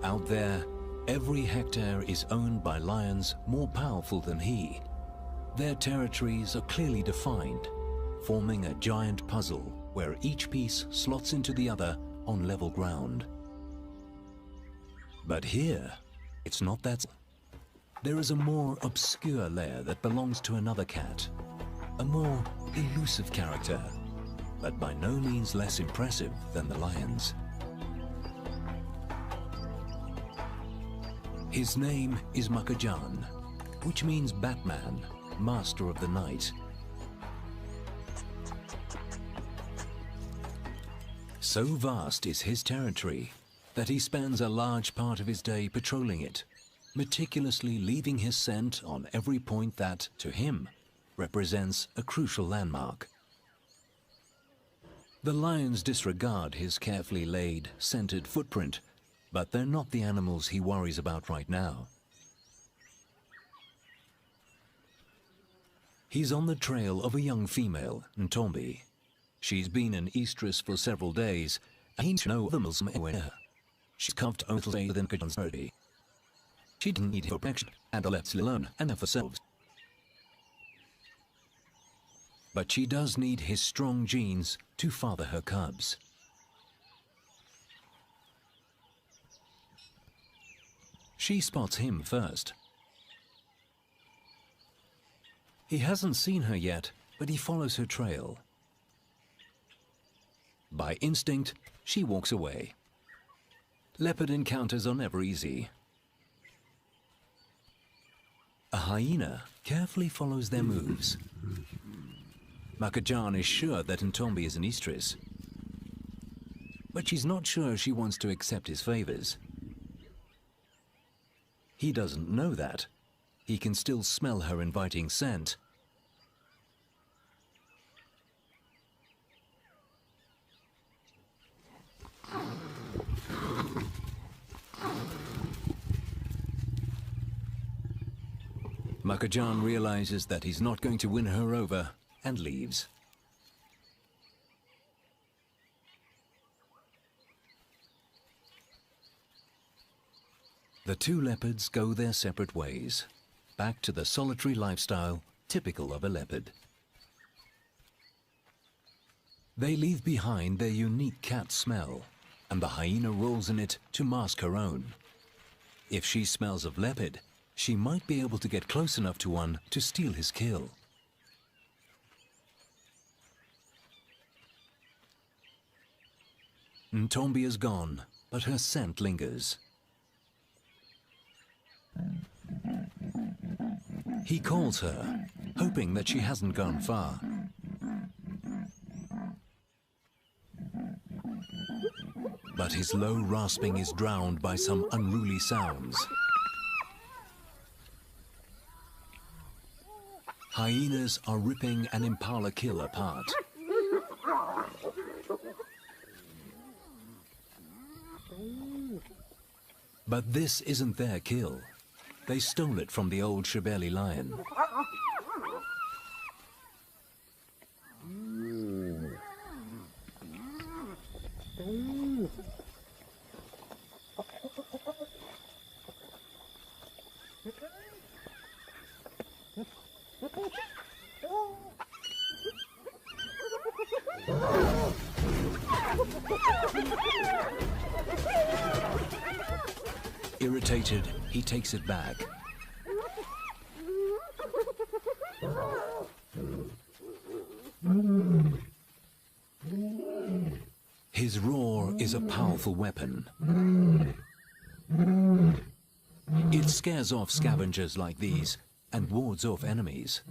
Out there, every hectare is owned by lions more powerful than he. Their territories are clearly defined, forming a giant puzzle where each piece slots into the other on level ground. But here, it's not that. There is a more obscure lair that belongs to another cat, a more elusive character, but by no means less impressive than the lions. His name is Makajan, which means Batman, Master of the Night. So vast is his territory that he spends a large part of his day patrolling it, meticulously leaving his scent on every point that, to him, represents a crucial landmark. The lions disregard his carefully laid, scented footprint, but they're not the animals he worries about right now. He's on the trail of a young female, Ntombi. She's been in Estrus for several days, and he knows no animals anywhere. She's carved a little within Kajan's territory. She didn't need her protection, and left alone and have herself. But she does need his strong genes to father her cubs. She spots him first. He hasn't seen her yet, but he follows her trail. By instinct, she walks away. Leopard encounters are never easy. A hyena carefully follows their moves. Makajan is sure that Ntombi is an Estrus, but she's not sure she wants to accept his favors. He doesn't know that. He can still smell her inviting scent. Makajan realizes that he's not going to win her over and leaves. The two leopards go their separate ways, back to the solitary lifestyle typical of a leopard. They leave behind their unique cat smell, and the hyena rolls in it to mask her own. If she smells of leopard, she might be able to get close enough to one to steal his kill. Ntombi is gone, but her scent lingers. He calls her, hoping that she hasn't gone far. But his low rasping is drowned by some unruly sounds. Hyenas are ripping an impala kill apart. But this isn't their kill. They stole it from the old Shibeli lion. Irritated, he takes it back. His roar is a powerful weapon. It scares off scavengers like these and wards off enemies.